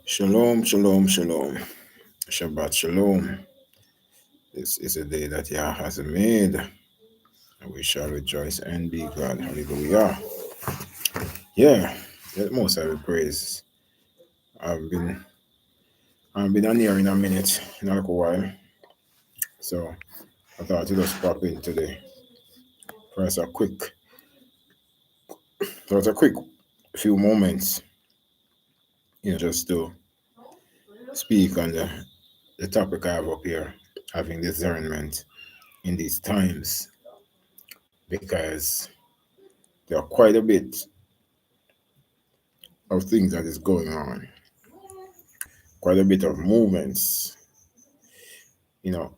Shalom, shalom, shalom. Shabbat shalom. This is a day that Yah has made, and we shall rejoice and be glad. Hallelujah. Yeah, the most I will praise. I've been I've been on here in a minute, in like a while. So I thought to just pop in today for us a quick few moments, just to speak on the topic I have up here, having discernment in these times, because there are quite a bit of things that is going on, quite a bit of movements,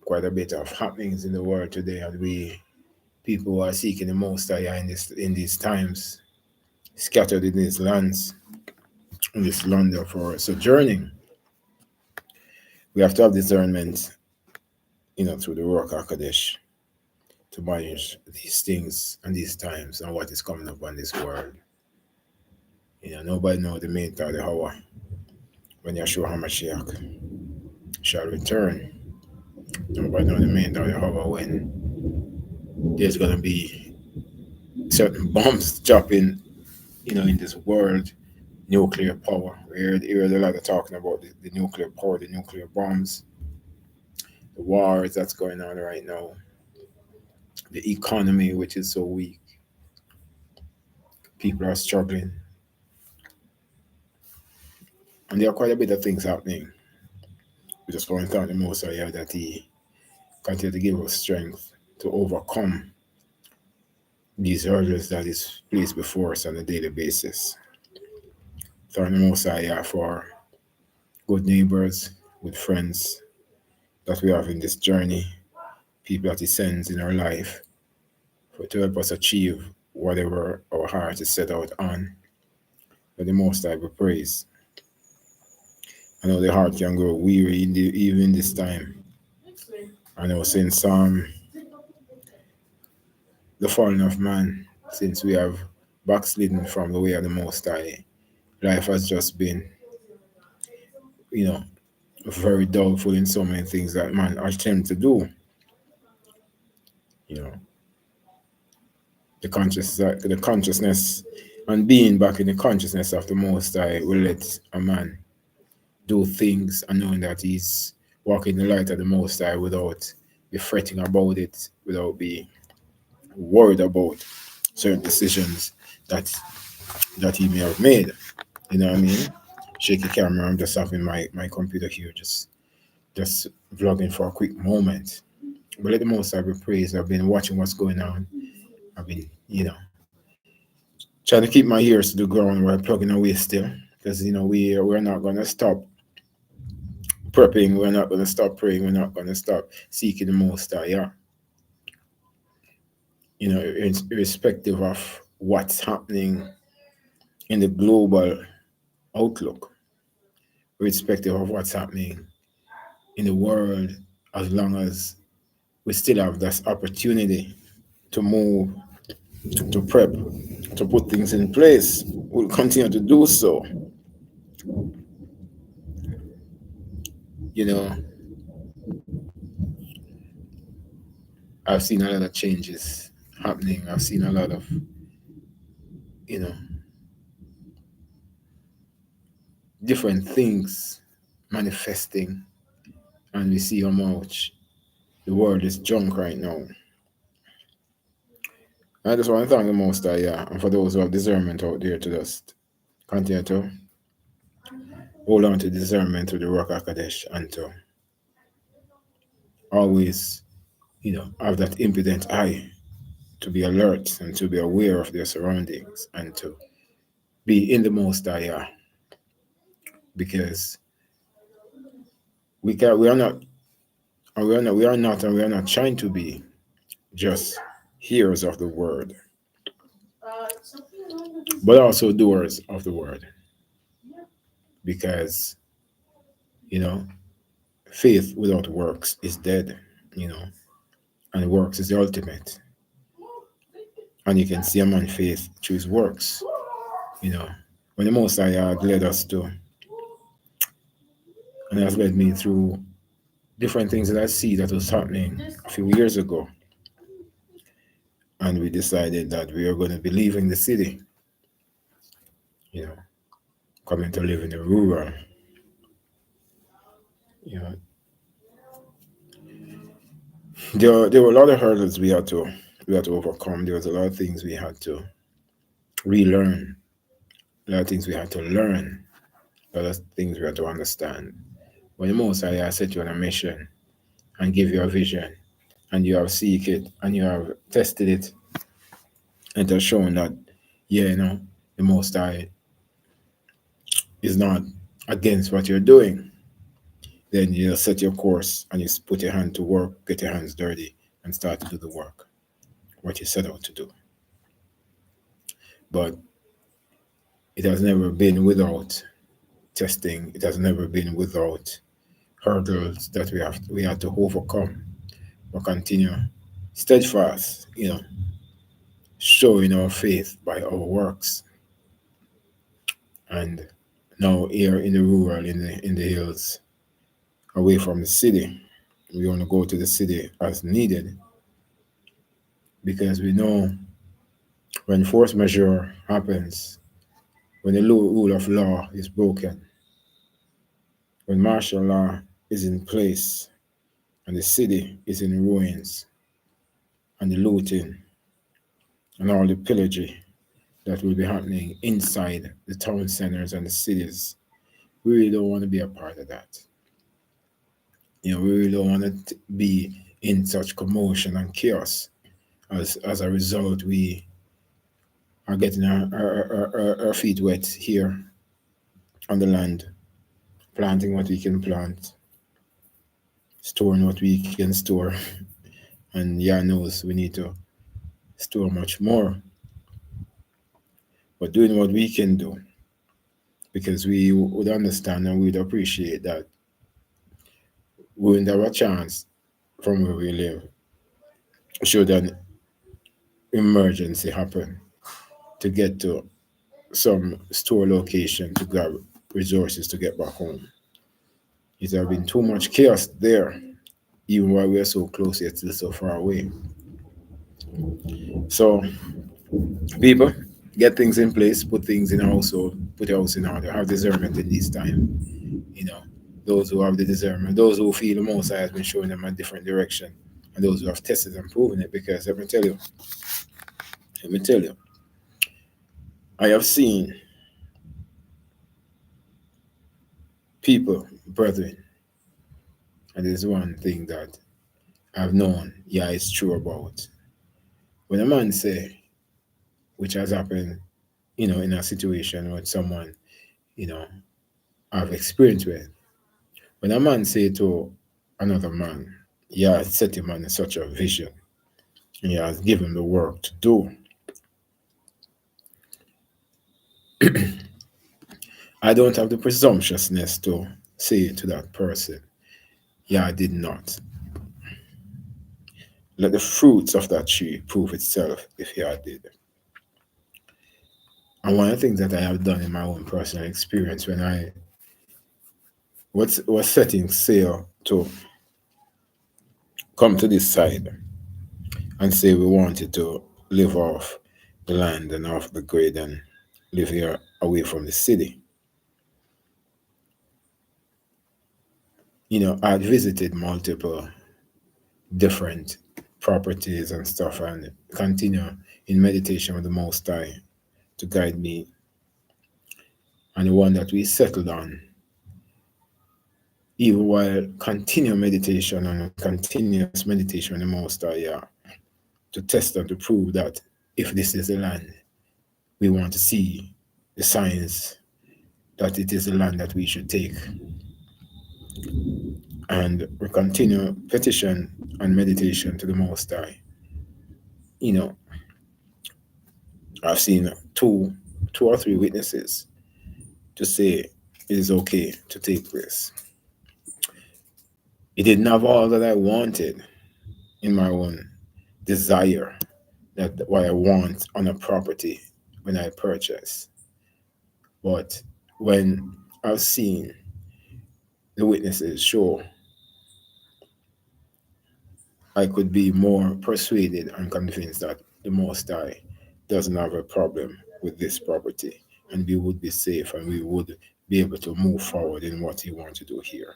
quite a bit of happenings in the world today, and we people who are seeking the Most High in these times, scattered in these lands, in this land for sojourning. We have to have discernment, through the Ruach HaKodesh to manage these things and these times and what is coming up on this world. Nobody knows the minute or the hour when Yeshua HaMashiach shall return. Nobody knows the minute or the hour when there's going to be certain bombs dropping, in this world, nuclear power. We heard a lot of talking about the nuclear power, the nuclear bombs, the wars that's going on right now, the economy, which is so weak. People are struggling. And there are quite a bit of things happening. We just want to thank the Most High that He continue to give us strength to overcome these hurdles that is placed before us on a daily basis. Thank the Most High for good neighbors, good friends that we have in this journey, people that He sends in our life to help us achieve whatever our heart is set out on. But the Most High we praise. I know the heart can grow weary even this time. I know since the falling of man, since we have backslidden from the way of the Most High, life has just been, you know, very doubtful in so many things that man attempt to do. You know, the consciousness and being back in the consciousness of the Most High will let a man do things and knowing that he's walking in the light of the Most High without be fretting about it, without be worried about certain decisions that he may have made. You know what I mean? Shaky camera. I'm just having my computer here, just vlogging for a quick moment. But let the Most High be praised. I've been watching what's going on. I've been, trying to keep my ears to the ground while plugging away still, because we're not gonna stop prepping. We're not gonna stop praying. We're not gonna stop seeking the Most High. Yeah, irrespective of what's happening in the global outlook, irrespective of what's happening in the world, as long as we still have this opportunity to move, to prep, to put things in place, we'll continue to do so. You know, I've seen a lot of changes happening. I've seen a lot of, you know, different things manifesting, and we see how much the world is junk right now. I just want to thank the Most High, and for those who have discernment out there to just continue to hold on to discernment to the Rock Akadesh and to always, have that impudent eye to be alert and to be aware of their surroundings and to be in the Most High, because we are not, and we are not trying to be just hearers of the word, but also doers of the word, because you know faith without works is dead, and works is the ultimate. And you can see a man's faith through his works. When the Most High led us to and has led me through different things that I see that was happening a few years ago. And we decided that we are going to be leaving the city, you know, coming to live in the rural. You know, there were a lot of hurdles we had to overcome. There was a lot of things we had to relearn, a lot of things we had to learn, a lot of things we had to understand. When the Most High has set you on a mission and give you a vision, and you have seek it and you have tested it, and it has shown that, yeah, the Most High is not against what you're doing, then you set your course and you put your hand to work, get your hands dirty, and start to do the work, what you set out to do. But it has never been without testing. It has never been without hurdles that we had to overcome or continue steadfast, showing our faith by our works. And now here in the rural, in the hills, away from the city, we want to go to the city as needed, because we know when force majeure happens, when the rule of law is broken, when martial law is in place, and the city is in ruins, and the looting and all the pillaging that will be happening inside the town centers and the cities, we really don't want to be a part of that. We really don't want to be in such commotion and chaos. As a result, we are getting our feet wet here on the land, planting what we can plant, storing what we can store, and Yah knows we need to store much more, but doing what we can do, because we would understand and we would appreciate that we wouldn't have a chance from where we live should an emergency happen to get to some store location to grab resources to get back home. It has been too much chaos there, even while we are so close yet still so far away. So, people, get things in place, put things in a household, put your house in order, have discernment in this time. You know, those who have the discernment, those who feel the Most High has been showing them a different direction, and those who have tested and proven it. Because let me tell you, I have seen people, brethren, and there's one thing that I've known, yeah, it's true about. When a man say, which has happened, in a situation with someone, you know, I've experienced with, when a man say to another man, yeah, set him on such a vision, and he has given him the work to do, I don't have the presumptuousness to say to that person, yeah, I did not. Let the fruits of that tree prove itself if yeah, I did. And one of the things that I have done in my own personal experience when I was setting sail to come to this side and say we wanted to live off the land and off the grid and live here away from the city. I had visited multiple different properties and stuff and continue in meditation with the Most High to guide me. And the one that we settled on, even while continue meditation and continuous meditation with the Most High, yeah, to test and to prove that if this is the land, we want to see the signs that it is the land that we should take. And we continue petition and meditation to the Most High. I've seen two or three witnesses to say it is okay to take this. It didn't have all that I wanted in my own desire, that what I want on a property when I purchase. But when I've seen the witnesses show, I could be more persuaded and convinced that the Most High doesn't have a problem with this property, and we would be safe and we would be able to move forward in what He wants to do here.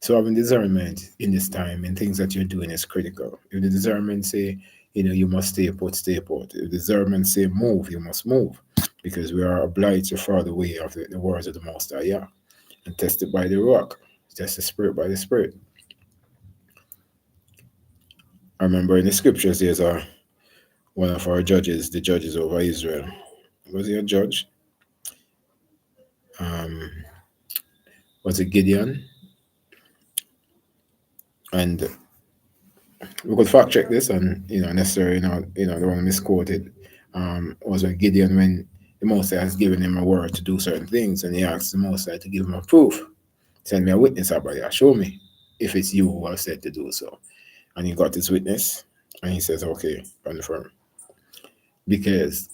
So having discernment in this time in things that you're doing is critical. If the discernment say, you must stay put, stay put. If the discernment say move, you must move. Because we are obliged to follow the way of the words of the Most High, yeah. And test it by the rock. Test the spirit by the spirit. I remember in the scriptures there's one of our judges, the judges over Israel. Was he a judge? Um, was it Gideon? And we could fact check this, and necessarily not, don't want to misquote it. Was when Gideon, when the Most High has given him a word to do certain things, and he asked the Most High to give him a proof, send me a witness about it, show me if it's you who have said to do so. And he got his witness, and he says, "Okay, confirm." Because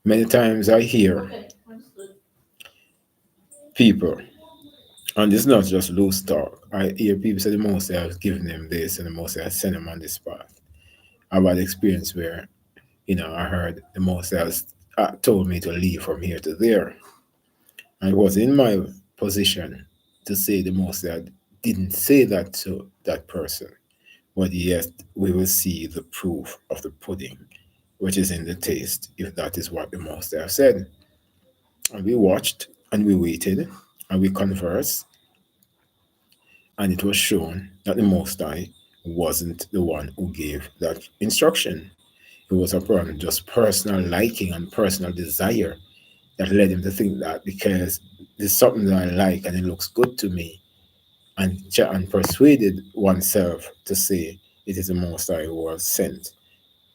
many times I hear people, and it's not just loose talk. I hear people say the Most High has given them this, and the Most High has sent them on this path. I've had experience where I heard the Most High has told me to leave from here to there. And it was in my position to say the Most High didn't say that to that person. But yet we will see the proof of the pudding, which is in the taste, if that is what the Most High said. And we watched and we waited and we conversed, and it was shown that the Most High wasn't the one who gave that instruction. It was upon just personal liking and personal desire that led him to think that because there's something that I like and it looks good to me, and persuaded oneself to say it is the Most High who was sent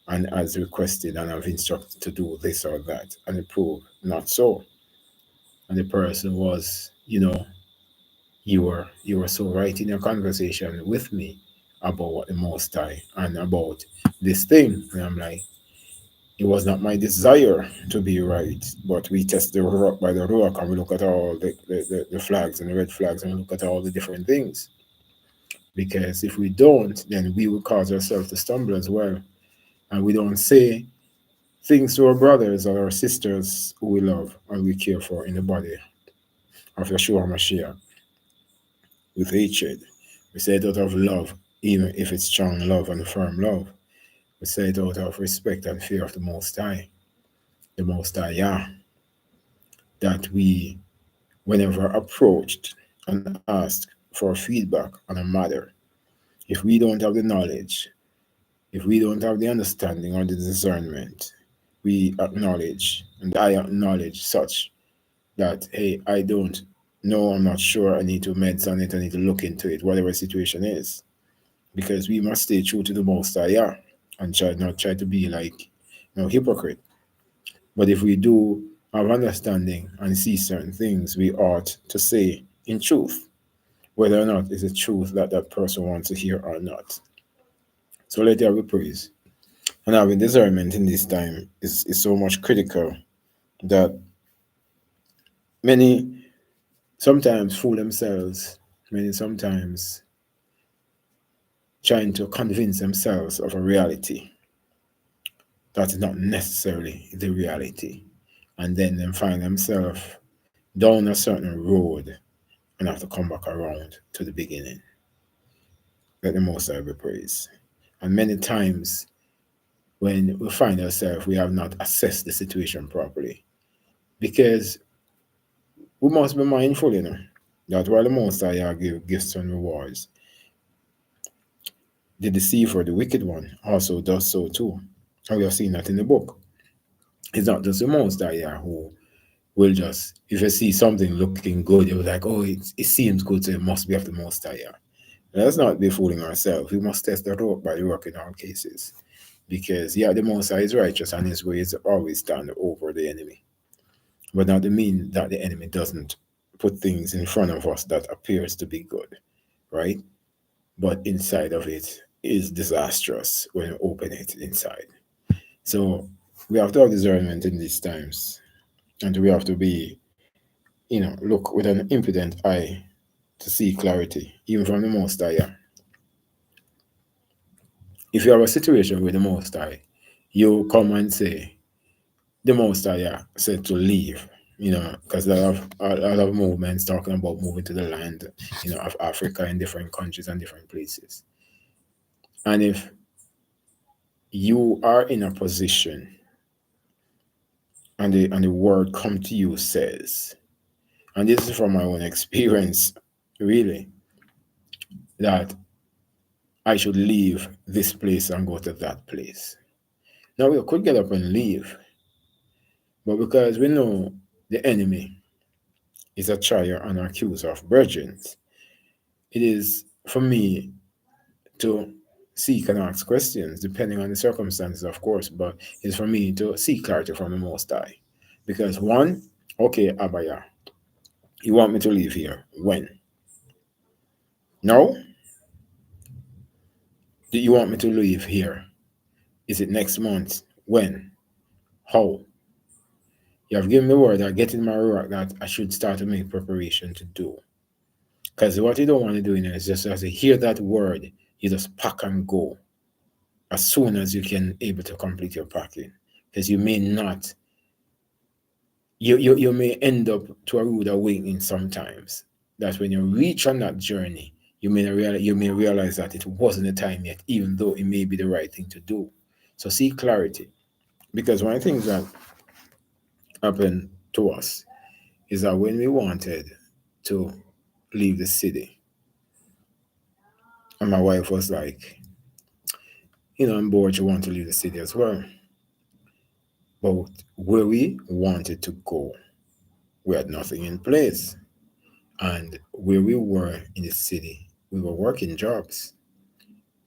and has requested and have instructed to do this or that, and it proved not so. And the person was, you were so right in your conversation with me about what the Most High and about this thing. And I'm like, it was not my desire to be right, but we test the rock by the rock and we look at all the flags and the red flags and we look at all the different things. Because if we don't, then we will cause ourselves to stumble as well. And we don't say things to our brothers or our sisters who we love and we care for in the body of Yeshua Mashiach with hatred. We say it out of love, even if it's strong love and firm love. We say it out of respect and fear of the Most High. The Most High, yeah. That we, whenever approached and asked for feedback on a matter, if we don't have the knowledge, if we don't have the understanding or the discernment, we acknowledge, and I acknowledge such that, hey, I don't know, I'm not sure, I need to meds on it, I need to look into it, whatever the situation is. Because we must stay true to the Most High, yeah, and try to be like hypocrite. But if we do have understanding and see certain things, we ought to say in truth, whether or not it's a truth that that person wants to hear or not. So let there be praise. And having discernment in this time is so much critical that many sometimes fool themselves, many sometimes trying to convince themselves of a reality that is not necessarily the reality. And then they find themselves down a certain road and have to come back around to the beginning. Let the Most High be praised. And many times when we find ourselves, we have not assessed the situation properly. Because we must be mindful, that while the Most High give gifts and rewards, the deceiver, the wicked one, also does so too. And we have seen that in the book. It's not just the Most High who will just, if you see something looking good, you're like, oh, it seems good, so it must be of the Most High. Let's not be fooling ourselves. We must test the rope by the rock in all cases. Because, yeah, the Most High is righteous and his ways always stand over the enemy. But not to mean that the enemy doesn't put things in front of us that appears to be good, right? But inside of it is disastrous when you open it inside. So we have to have discernment in these times. And we have to be, look with an impudent eye to see clarity, even from the Most High. Yeah. If you have a situation with the Most High, you come and say, the Most High said to leave, because a lot of movements talking about moving to the land, of Africa in different countries and different places. And if you are in a position and the word come to you says, and this is from my own experience, really, that I should leave this place and go to that place. Now we could get up and leave, but because we know the enemy is a trier and accuser of virgins, it is for me to seek and ask questions, depending on the circumstances, of course, but it's for me to seek clarity from the Most High. Because one, okay, Abaya, you want me to leave here? When? No? Do you want me to leave here? Is it next month? When? How? You have given me word that getting my rock that I should start to make preparation to do. Because what you don't want to do in there is just as you hear that word, you just pack and go as soon as you can able to complete your packing. Because you may not, you may end up to a rude awakening sometimes. That when you reach on that journey, you may realize that it wasn't the time yet, even though it may be the right thing to do. So see clarity. Because one of the things that happened to us is that when we wanted to leave the city, and my wife was like, I'm bored, you want to leave the city as well. But where we wanted to go, we had nothing in place. And where we were in the city, we were working jobs.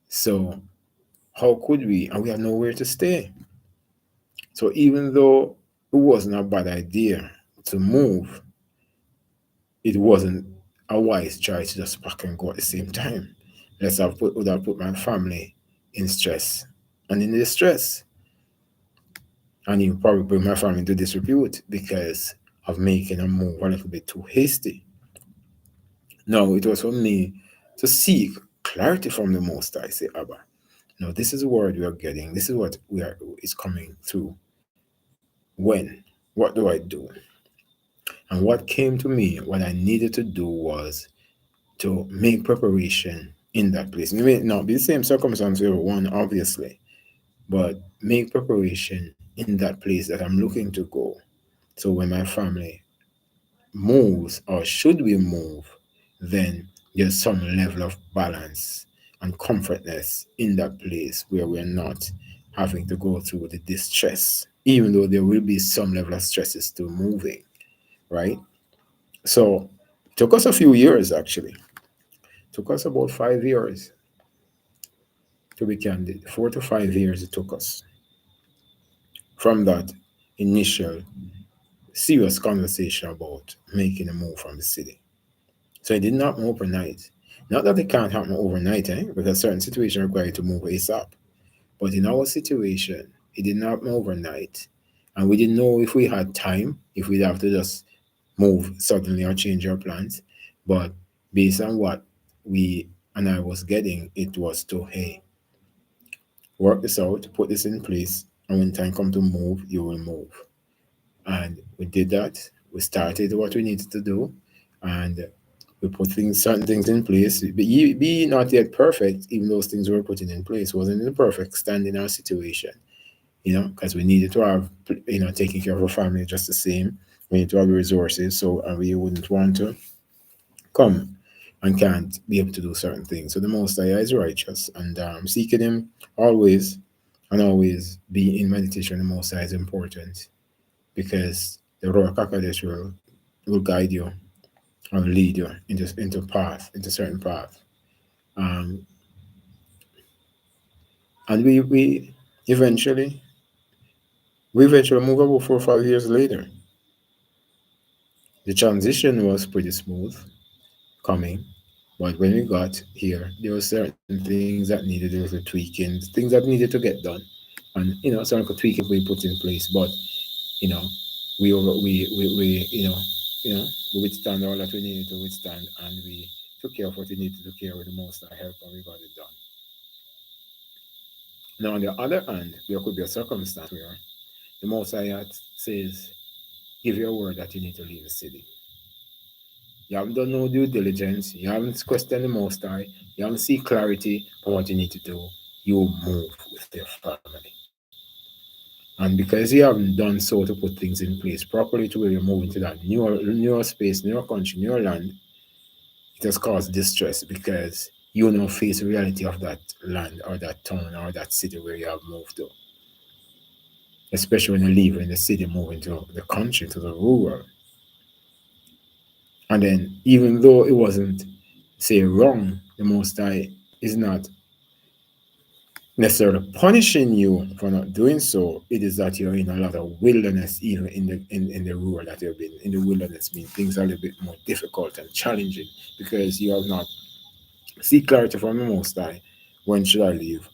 So how could we? And we had nowhere to stay. So even though it wasn't a bad idea to move, it wasn't a wise choice to just pack and go at the same time. Would have put my family in stress and in distress. And even probably bring my family into disrepute because of making a move a little bit too hasty. No, it was for me to seek clarity from the Most High. Say, Abba, no, this is the word we are getting. This is what we are is coming through. When? What do I do? And what came to me, what I needed to do was to make preparation in that place. It may not be the same circumstance for everyone, obviously, but make preparation in that place that I'm looking to go. So when my family moves, or should we move, then there's some level of balance and comfortness in that place where we're not having to go through the distress, even though there will be some level of stresses to moving, right? So it took us a few years actually. It took us about 5 years to be candid. 4 to 5 years it took us from that initial serious conversation about making a move from the city. So it did not happen overnight. Not that it can't happen overnight, because certain situations require you to move ASAP. But in our situation, it did not happen overnight. And we didn't know if we had time, if we'd have to just move suddenly or change our plans. But based on what we and I was getting, it was to, hey, work this out, put this in place, and when time comes to move, you will move. And we did that. We started what we needed to do, and we put certain things in place. Be not yet perfect, even those things we were putting in place wasn't in the perfect stand in our situation, because we needed to have, taking care of our family just the same. We need to have the resources, so and we wouldn't want to come and can't be able to do certain things. So the Most High is righteous, and seeking Him always and always be in meditation. The Most High is important because the Ruach HaKodesh will guide you and lead you into certain path. Um, and eventually we eventually move about 4 or 5 years later. The transition was pretty smooth coming, but when we got here, there were certain things that needed a little tweaking, things that needed to get done, and some little tweaking we put in place. But you know, we over we you know we withstand all that we needed to withstand, and we took care of what he needed to take care with the Most High help, and we got it done. Now, on the other hand, there could be a circumstance where the Most High says, give your word that you need to leave the city. You haven't done no due diligence. You haven't questioned the Most High. You haven't seen clarity on what you need to do. You move with your family. And because you haven't done so to put things in place properly to where you're moving to that newer space, newer country, newer land, it has caused distress because you now face the reality of that land or that town or that city where you have moved to. Especially when you leave in the city, moving to the country, to the rural. And then, even though it wasn't, say, wrong, the Most High is not necessarily punishing you for not doing so. It is that you're in a lot of wilderness, even in the rural that you've been. In the wilderness means things are a little bit more difficult and challenging because you have not seek clarity from the Most High. When should I leave?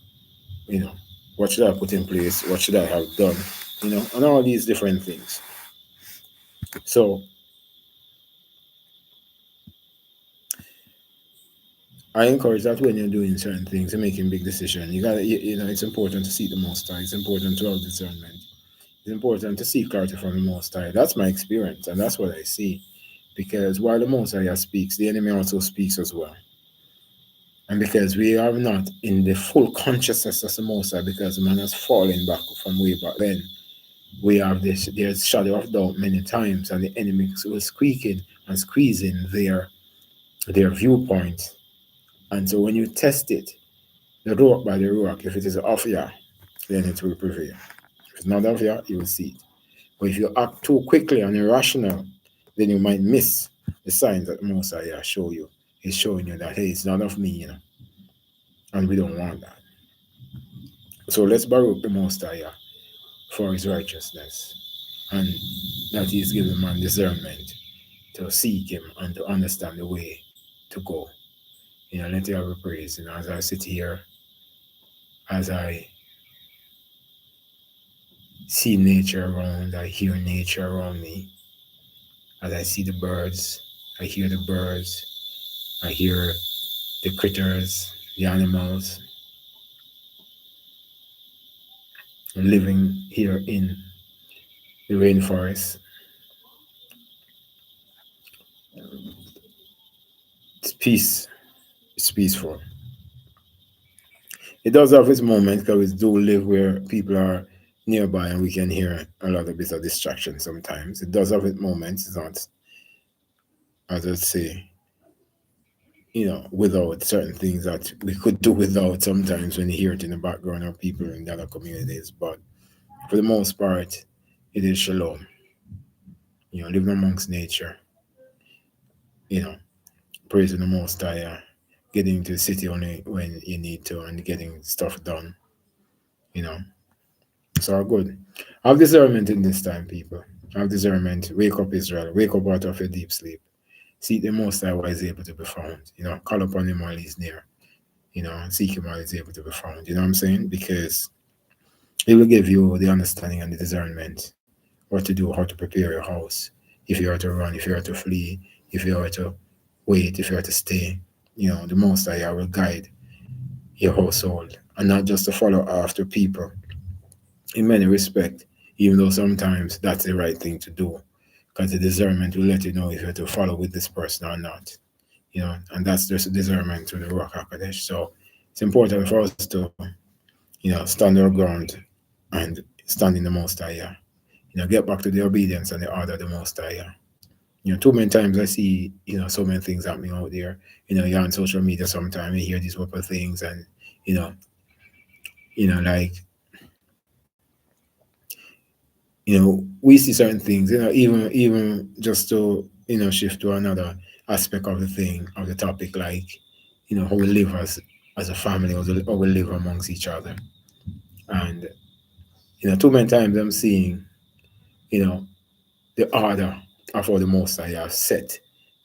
You know, what should I put in place? What should I have done? And all these different things. So I encourage that when you're doing certain things and making big decisions, it's important to seek the Most High. It's important to have discernment. It's important to seek clarity from the Most High. That's my experience, and that's what I see. Because while the Most High speaks, the enemy also speaks as well. And because we are not in the full consciousness of the Most High, because man has fallen back from way back then, we have this there's shadow of doubt many times, and the enemy was squeaking and squeezing their viewpoint. And so when you test it, the rock by the rock, if it is of Yah, then it will prevail. If it's not of Yah, you will see it. But if you act too quickly and irrational, then you might miss the signs that Most High show you. He's showing you that, hey, it's not of me. And we don't want that. So let's borrow the Most High for his righteousness, and that he's given man discernment to seek him and to understand the way to go. Let you have a praise. As I sit here, as I see nature around, I hear nature around me. As I see the birds, I hear the birds, I hear the critters, the animals living here in the rainforest. It's peace. It's peaceful. It does have its moments because we do live where people are nearby and we can hear a lot of bits of distraction sometimes. It does have its moments. It's not, as I say, without certain things that we could do without sometimes when you hear it in the background of people in the other communities. But for the most part, it is shalom. Living amongst nature, you know, praising the Most High, getting to the city only when you need to and getting stuff done, you know. It's all good. Have discernment in this time, people. Have discernment. Wake up, Israel. Wake up out of your deep sleep. Seek the Most High while he's able to be found. Call upon him while he's near. Seek him while he's able to be found. You know what I'm saying? Because he will give you the understanding and the discernment what to do, how to prepare your house. If you are to run, if you are to flee, if you are to wait, if you are to stay. The Most High will guide your household and not just to follow after people in many respects, even though sometimes that's the right thing to do because the discernment will let you know if you're to follow with this person or not. And that's just a discernment to the Rock Hakodesh. So it's important for us to, stand our ground and stand in the Most High. Get back to the obedience and the order of the Most High. Too many times I see, so many things happening out there. You're on social media sometimes, you hear these type of things and, you know, like we see certain things, even just to, shift to another aspect of the thing, of the topic, like, how we live as a family, how we live amongst each other. And, too many times I'm seeing, you know, the order of how the Most High have set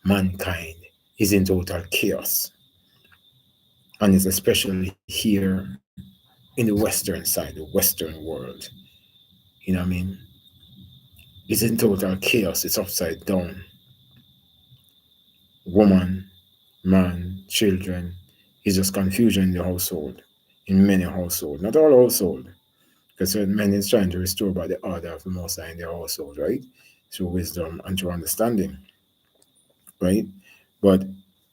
mankind is in total chaos. And it's especially here in the Western side, the Western world. You know what I mean? It's in total chaos. It's upside down. Woman man, children. It's just confusion in the household, in many households, not all household, because certain men is trying to restore by the order of the Most High in their household, right? Through wisdom and through understanding, right? But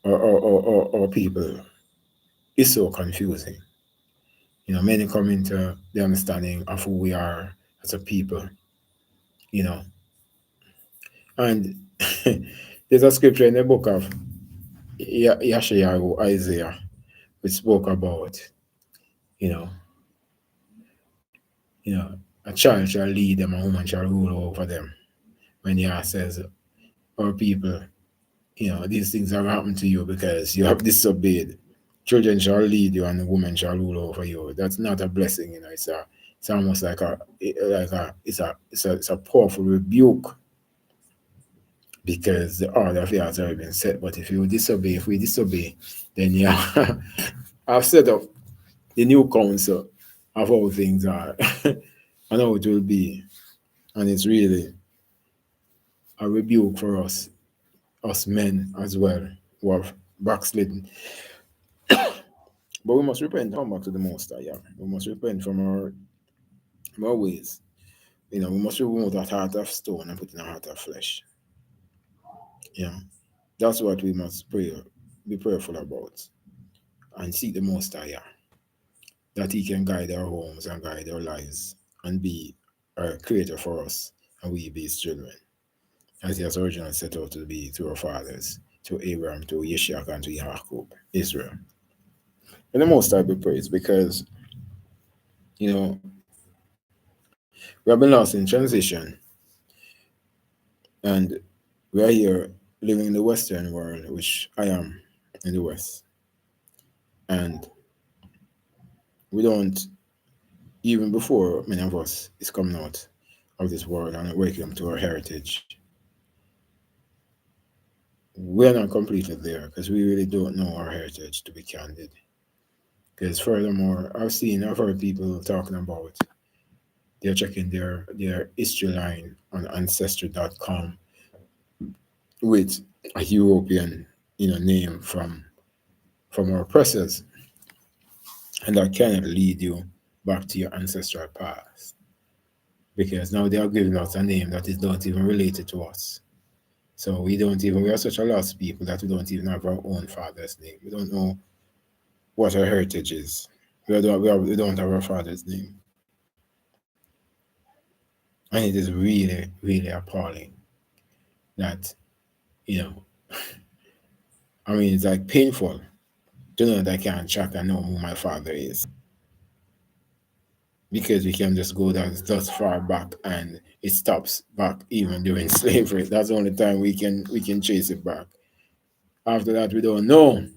our people is so confusing. Many come into the understanding of who we are as a people, you know. And there's a scripture in the book of Yeshayahu, Isaiah, which spoke about, you know, you know, a child shall lead them, a woman shall rule over them. When Yah says, our people, these things have happened to you because you have disobeyed. Children shall lead you and the woman shall rule over you. That's not a blessing, it's almost it's a powerful rebuke because the order of Yah has already been set. But if we disobey, then yeah, I've set up the new council of how things are and how it will be. And it's really a rebuke for us men as well, who have backslidden. But we must repent and come back to the Most High. Yeah. We must repent from our ways. We must remove that heart of stone and put in a heart of flesh. Yeah. That's what we must be prayerful about, and seek the Most High, yeah, that He can guide our homes and guide our lives and be our creator for us, and we be His children, as He has originally set out to be through our fathers, to Abraham, to Yeshua, and to Jacob, Israel. And the Most High be praised because, we have been lost in transition, and we are here living in the Western world, which I am in the West. And we don't, even before many of us is coming out of this world and waking up to our heritage, we're not completely there because we really don't know our heritage, to be candid. Because furthermore, I've heard people talking about they're checking their history line on ancestry.com with a European, name from our oppressors, and that cannot lead you back to your ancestral past because now they are giving us a name that is not even related to us. So we are such a lost people that we don't even have our own father's name. We don't know what our heritage is. We don't have our father's name. And it is really, really appalling that, you know, it's like painful to know that I can't track and know who my father is. Because we can just go that far back and it stops back even during slavery. That's the only time we can chase it back. After that we don't know.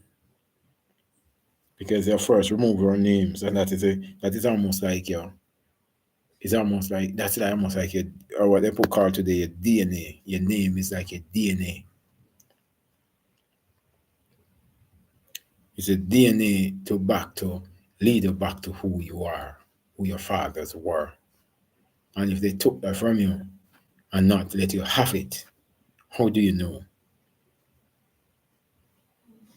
Because they first remove our names, and that is almost like it's almost like that's like almost like or what they put call today your DNA. Your name is like your DNA. It's a DNA to lead you back to who you are, who your fathers were. And if they took that from you and not let you have it, how do you know?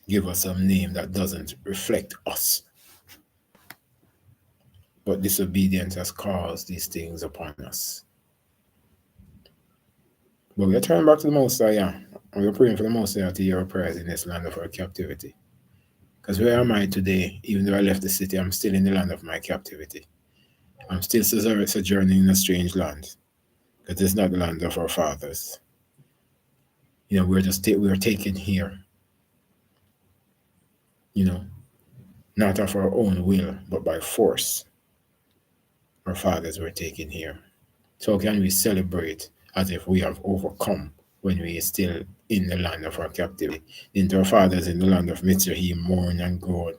Give us some name that doesn't reflect us. But disobedience has caused these things upon us. But we are turning back to the Most High, yeah. And we're praying for the Most High to hear our prayers in this land of our captivity. Because where am I today? Even though I left the city, I'm still in the land of my captivity. I'm still sojourning in a strange land. Because it's not the land of our fathers. We're taken here. Not of our own will, but by force. Our fathers were taken here. So can we celebrate as if we have overcome when we are still in the land of our captivity? Didn't our fathers in the land of Mitzrayim mourn and groan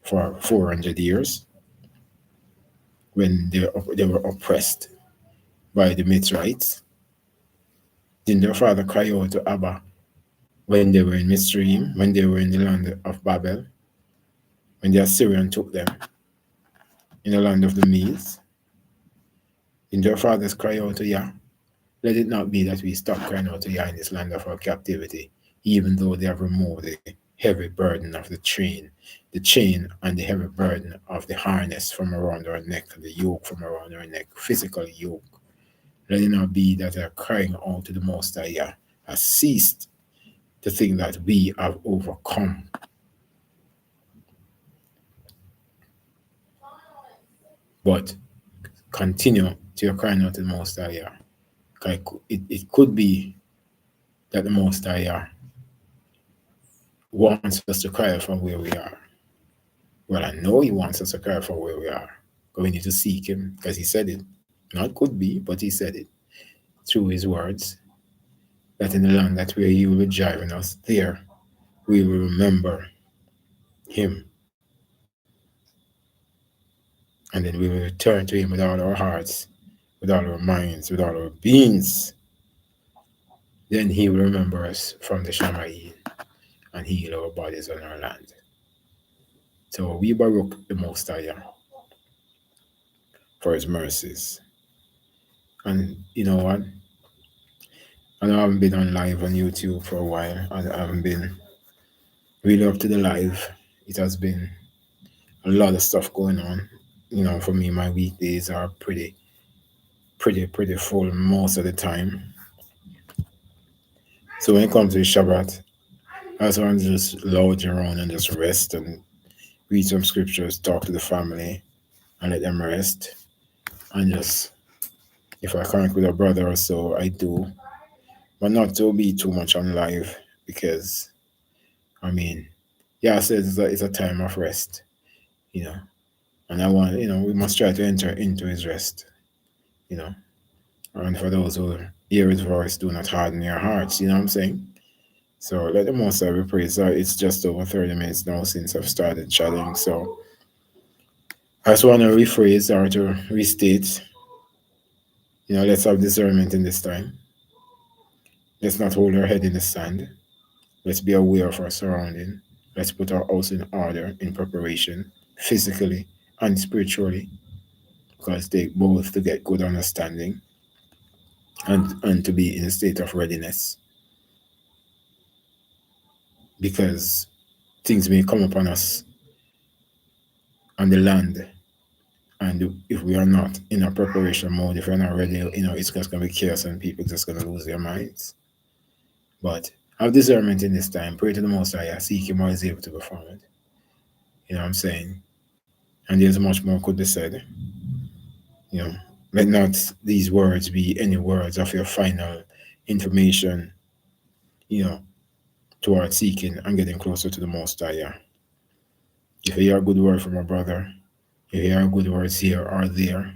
for 400 years when they were oppressed by the Mitzrites? Didn't their father cry out to Abba when they were in Mitzrayim, when they were in the land of Babel, when the Assyrian took them in the land of the Medes? Didn't their fathers cry out to Yah? Let it not be that we stop crying out to Yah in this land of our captivity, even though they have removed the heavy burden of the chain and the heavy burden of the harness from around our neck, the yoke from around our neck, physical yoke. Let it not be that our crying out to the Most High Yah has ceased to think that we have overcome, but continue to your crying out to the Most High Yah. It could be that the Most High Yah wants us to cry out from where we are. Well, I know He wants us to cry out from where we are, but we need to seek Him because He said it. Not could be, but He said it through His words that in the land that where He will be driving us, there we will remember Him, and then we will return to Him with all our hearts, with all our minds, with all our beings. Then He will remember us from the Shamayim and heal our bodies on our land. So we baruch the Most High for His mercies. And you know what? I know I haven't been on live on YouTube for a while. I haven't been really up to the live. It has been a lot of stuff going on. You know, for me, my weekdays are pretty full most of the time. So when it comes to Shabbat, I just want to just lounge around and just rest and read some scriptures, talk to the family, and let them rest. And just, if I connect with a brother or so, I do. But not to be too much on live because, I mean, yeah, I said it's a time of rest, you know. And I want, we must try to enter into His rest, you know. And for those who hear His voice, do not harden your hearts, you know what I'm saying? So let the Most High be praised. It's just over 30 minutes now since I've started chatting. So I just want to rephrase or to restate, let's have discernment in this time. Let's not hold our head in the sand. Let's be aware of our surrounding. Let's put our house in order in preparation, physically and spiritually, because they both to get good understanding and to be in a state of readiness. Because things may come upon us on the land, and if we are not in a preparation mode, if we're not ready, it's just going to be chaos and people just going to lose their minds. But have discernment in this time. Pray to the Most High. Seek Him while He's able to perform it. You know what I'm saying? And there's much more could be said. Let not these words be any words of your final information, towards seeking and getting closer to the Most High. If you hear a good word from a brother, if you hear good words here or there,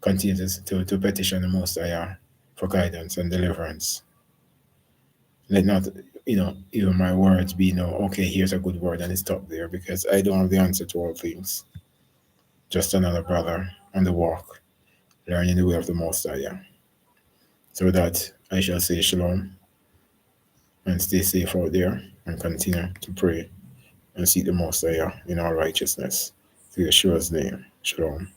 continue to petition the Most High for guidance and deliverance. Let not, even my words be, okay, here's a good word and it's stop there, because I don't have the answer to all things. Just another brother on the walk, learning the way of the Most High. So that I shall say shalom and stay safe out there and continue to pray and seek the Most High in all righteousness. Through Yeshua's name. Shalom.